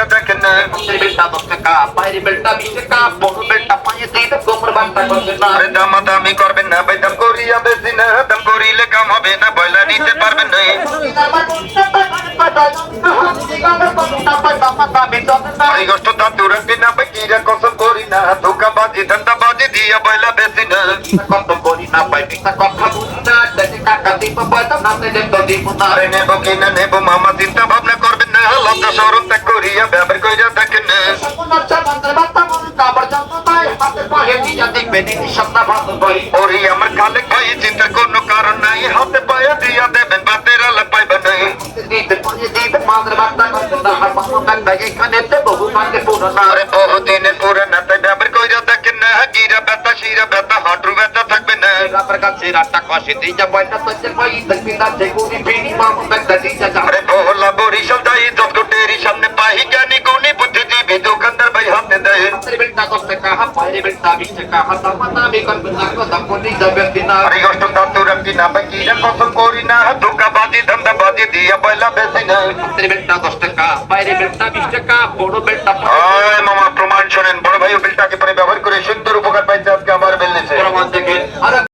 কইরা দেখেন না বেলটা 10 টাকা বাইরে বেলটা 20 টাকা বড় বেলটা পায়ে দিতে কোমর বাঁধতে করবে না আরে দামাদামি করবেন না ভাই দাম করিয়া বেশি না দাম করিলে কাম হবে না বয়লা নিতে পারবেন না এই কষ্ট তা তুরন্তি না ভাই কিরা কসম করি না ধোকাবাজি ধান্দাবাজি দিয়া বয়লা বেশি না কত করি না পাই পিতা কথা বুঝি না দেখে টাকা দিব পয়সা না দিলে তো দিব না আরে নেবো কিনা নেবো মামা চিন্তা ভাবনা করবেন না লজ্জা শরম ত্যাগ করিয়া ব্যবহার কইরা দেখেন না ওরে আমার খালেক ভাই চিন্তার কোনো কারণ নাই হাতে পায়ে দিয়া দেবেন বাতের আলা পাইবে নাই আরে বহুদিনের পুরানা তাই ব্যবহার কইরা দেখেন না গিরা ব্যথা শিরা ব্যথা হাঁটুর ব্যথা থাকবে না আরে বহলা বরিশাল যাই যত টেরি সামনে পাই জ্ঞানী গুণী বুদ্ধিজীবী দোকানদার ভাই হাতে দেয় আরে কষ্ট তা তুরন্তি না ভাই কিরা কসম করি না ধোকাবাজি ধান্দাবাজি দিয়া বয়লা বেশি না বাইরে বেলটা 20 টাকা বড় বেলটা আয় মামা প্রমাণ শোনেন বড় ভাই বেলটাকে পরে ব্যবহার করে সুন্দর উপকার পাইছে আজকে আমার বেল নিছে প্রমাণ দেখেন